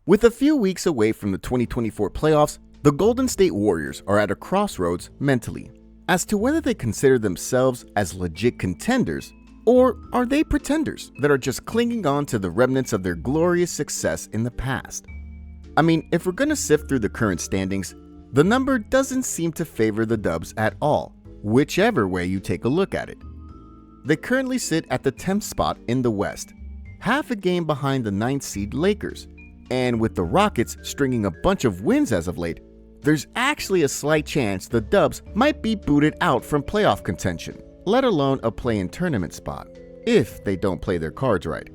With a few weeks away from the 2024 playoffs, the Golden State Warriors are at a crossroads mentally as to whether they consider themselves as legit contenders or are they pretenders that are just clinging on to the remnants of their glorious success in the past. I mean, if we're gonna sift through the current standings, the number doesn't seem to favor the Dubs at all, whichever way you take a look at it. They currently sit at the 10th spot in the West, half a game behind the 9th seed Lakers, and with the Rockets stringing a bunch of wins as of late, there's actually a slight chance the Dubs might be booted out from playoff contention, let alone a play-in tournament spot, if they don't play their cards right.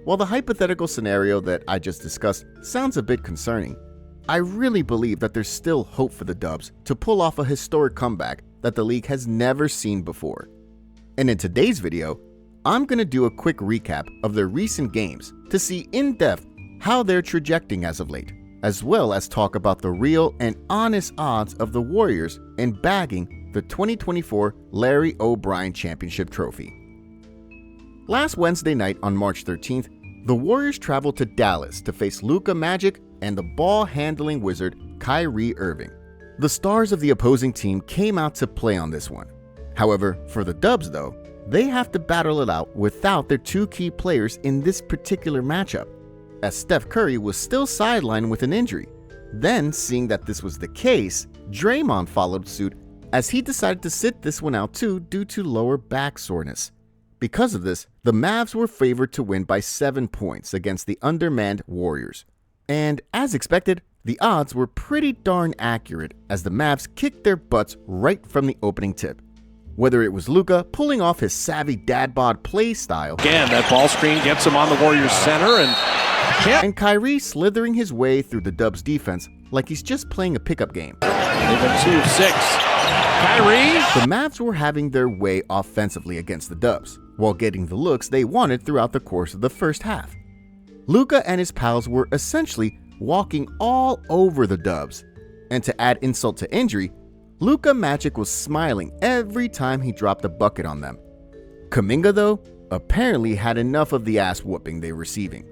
While the hypothetical scenario that I just discussed sounds a bit concerning, I really believe that there's still hope for the Dubs to pull off a historic comeback that the league has never seen before. And in today's video, I'm going to do a quick recap of their recent games to see in depth how they're trajecting as of late, as well as talk about the real and honest odds of the Warriors in bagging the 2024 Larry O'Brien Championship Trophy. Last Wednesday night on March 13th, the Warriors traveled to Dallas to face Luka Magic and the ball-handling wizard Kyrie Irving. The stars of the opposing team came out to play on this one. However, for the Dubs though, they have to battle it out without their two key players in this particular matchup, as Steph Curry was still sidelined with an injury. Then, seeing that this was the case, Draymond followed suit as he decided to sit this one out too due to lower back soreness. Because of this, the Mavs were favored to win by 7 points against the undermanned Warriors. And as expected, the odds were pretty darn accurate as the Mavs kicked their butts right from the opening tip. Whether it was Luka pulling off his savvy dad bod play style, again, that ball screen gets him on the Warriors center, and Kyrie slithering his way through the Dubs defense like he's just playing a pickup game. Even 2 of 6. Kyrie. The Mavs were having their way offensively against the Dubs, while getting the looks they wanted throughout the course of the first half. Luka and his pals were essentially walking all over the Dubs, and to add insult to injury, Luka Magic was smiling every time he dropped a bucket on them. Kuminga, though, apparently had enough of the ass whooping they were receiving,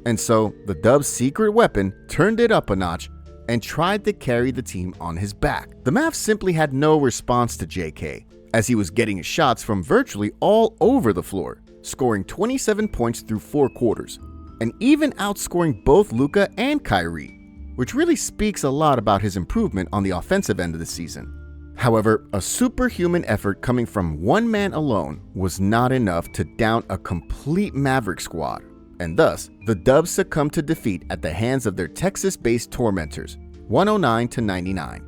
and so the Dubs' secret weapon turned it up a notch and tried to carry the team on his back. The Mavs simply had no response to JK, as he was getting his shots from virtually all over the floor, scoring 27 points through 4 quarters, and even outscoring both Luka and Kyrie, which really speaks a lot about his improvement on the offensive end of the season. However, a superhuman effort coming from one man alone was not enough to down a complete Maverick squad, and thus, the Dubs succumbed to defeat at the hands of their Texas-based tormentors, 109-99.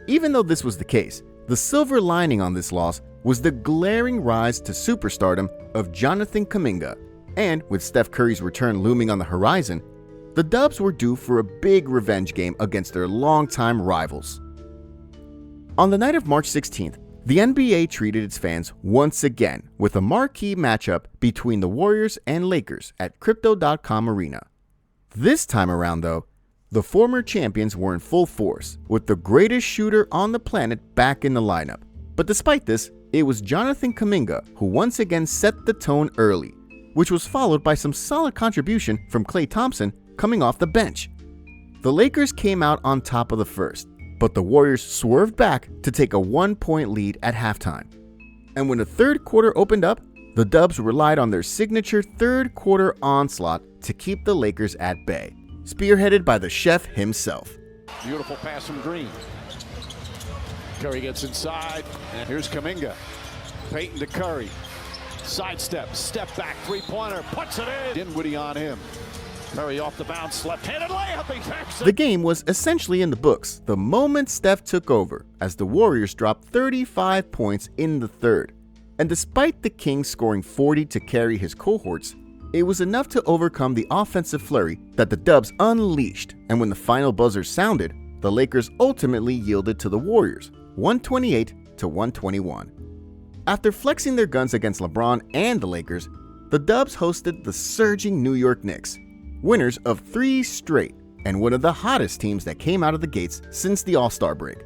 Even though this was the case, the silver lining on this loss was the glaring rise to superstardom of Jonathan Kuminga, and with Steph Curry's return looming on the horizon, the Dubs were due for a big revenge game against their longtime rivals. On the night of March 16th, the NBA treated its fans once again with a marquee matchup between the Warriors and Lakers at Crypto.com Arena. This time around though, the former champions were in full force, with the greatest shooter on the planet back in the lineup. But despite this, it was Jonathan Kuminga who once again set the tone early, which was followed by some solid contribution from Klay Thompson coming off the bench. The Lakers came out on top of the first, but the Warriors swerved back to take a 1-point lead at halftime. And when the third quarter opened up, the Dubs relied on their signature third quarter onslaught to keep the Lakers at bay, spearheaded by the chef himself. Beautiful pass from Green. Curry gets inside, and here's Kuminga. Payton to Curry. Sidestep, step back, three-pointer, puts it in. Dinwiddie on him. Curry off the bounce, left-handed layup, he takes it. The game was essentially in the books the moment Steph took over, as the Warriors dropped 35 points in the third. And despite the Kings scoring 40 to carry his cohorts, it was enough to overcome the offensive flurry that the Dubs unleashed, and when the final buzzer sounded, the Lakers ultimately yielded to the Warriors, 128-121. After flexing their guns against LeBron and the Lakers, the Dubs hosted the surging New York Knicks, winners of 3 straight and one of the hottest teams that came out of the gates since the All-Star break.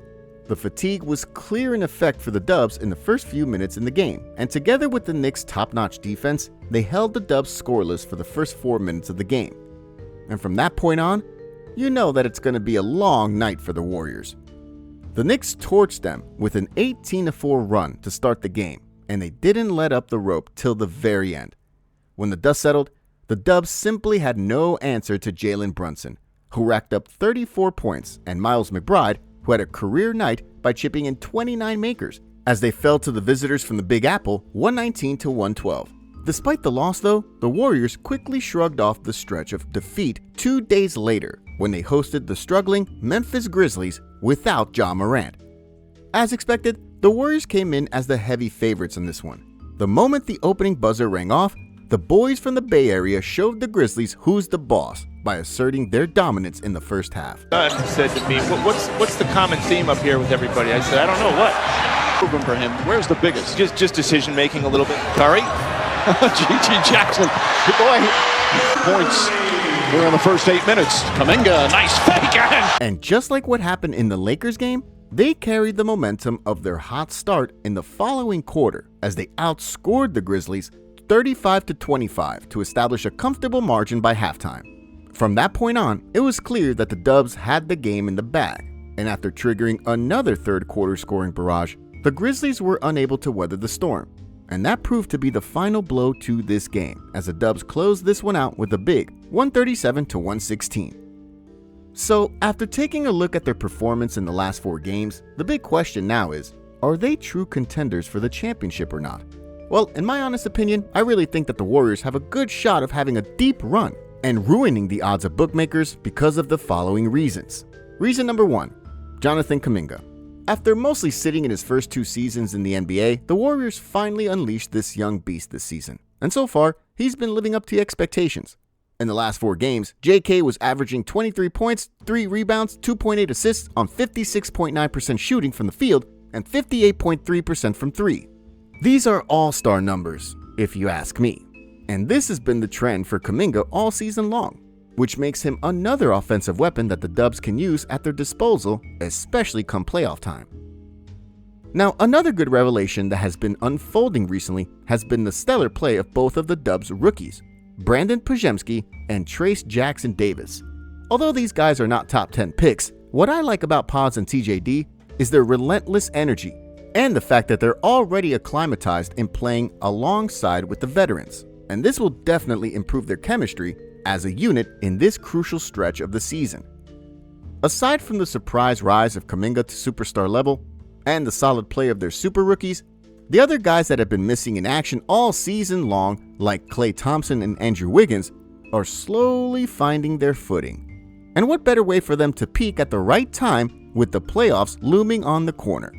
The fatigue was clear in effect for the Dubs in the first few minutes in the game, and together with the Knicks' top-notch defense, they held the Dubs scoreless for the first 4 minutes of the game. And from that point on, you know that it's going to be a long night for the Warriors. The Knicks torched them with an 18-4 run to start the game, and they didn't let up the rope till the very end. When the dust settled, the Dubs simply had no answer to Jalen Brunson, who racked up 34 points, and Miles McBride, who had a career night by chipping in 29 makers, as they fell to the visitors from the Big Apple 119-112. Despite the loss though, the Warriors quickly shrugged off the stretch of defeat 2 days later when they hosted the struggling Memphis Grizzlies without Ja Morant. As expected, the Warriors came in as the heavy favorites in this one. The moment the opening buzzer rang off, the boys from the Bay Area showed the Grizzlies who's the boss by asserting their dominance in the first half. Said to me, what's the common theme up here with everybody? I said, I don't know what. Proven for him. Where's the biggest? Just decision making a little bit. Curry. G.G. Jackson. Good boy. Points. We're in the first 8 minutes. Kuminga, nice fake. And just like what happened in the Lakers game, they carried the momentum of their hot start in the following quarter as they outscored the Grizzlies 35-25 to establish a comfortable margin by halftime. From that point on, it was clear that the Dubs had the game in the bag, and after triggering another third quarter scoring barrage, the Grizzlies were unable to weather the storm. And that proved to be the final blow to this game, as the Dubs closed this one out with a big 137-116. So, after taking a look at their performance in the last 4 games, the big question now is, are they true contenders for the championship or not? Well, in my honest opinion, I really think that the Warriors have a good shot of having a deep run and ruining the odds of bookmakers because of the following reasons. Reason number 1, Jonathan Kuminga. After mostly sitting in his first 2 seasons in the NBA, the Warriors finally unleashed this young beast this season. And so far, he's been living up to expectations. In the last 4 games, JK was averaging 23 points, 3 rebounds, 2.8 assists on 56.9% shooting from the field and 58.3% from 3. These are all-star numbers, if you ask me. And this has been the trend for Kuminga all season long, which makes him another offensive weapon that the Dubs can use at their disposal, especially come playoff time. Now, another good revelation that has been unfolding recently has been the stellar play of both of the Dubs' rookies, Brandon Podziemski and Trace Jackson Davis. Although these guys are not top 10 picks, what I like about Pods and TJD is their relentless energy and the fact that they're already acclimatized in playing alongside with the veterans, and this will definitely improve their chemistry as a unit in this crucial stretch of the season. Aside from the surprise rise of Kuminga to superstar level and the solid play of their super rookies, the other guys that have been missing in action all season long, like Klay Thompson and Andrew Wiggins, are slowly finding their footing. And what better way for them to peak at the right time with the playoffs looming on the corner?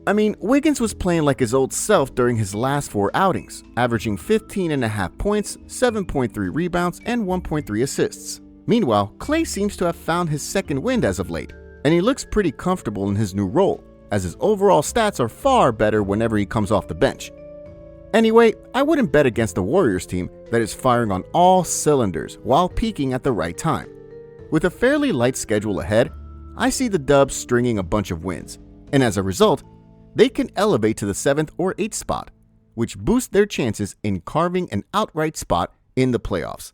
I mean, Wiggins was playing like his old self during his last 4 outings, averaging 15.5 points, 7.3 rebounds, and 1.3 assists. Meanwhile, Klay seems to have found his second wind as of late, and he looks pretty comfortable in his new role, as his overall stats are far better whenever he comes off the bench. Anyway, I wouldn't bet against the Warriors team that is firing on all cylinders while peaking at the right time. With a fairly light schedule ahead, I see the Dubs stringing a bunch of wins, and as a result, they can elevate to the 7th or 8th spot, which boosts their chances in carving an outright spot in the playoffs.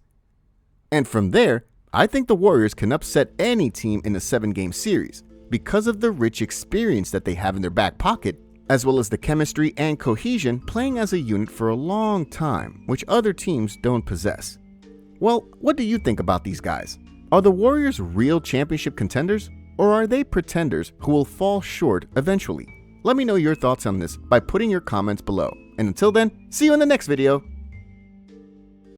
And from there, I think the Warriors can upset any team in a 7-game series because of the rich experience that they have in their back pocket, as well as the chemistry and cohesion playing as a unit for a long time, which other teams don't possess. Well, what do you think about these guys? Are the Warriors real championship contenders, or are they pretenders who will fall short eventually? Let me know your thoughts on this by putting your comments below. And until then, see you in the next video.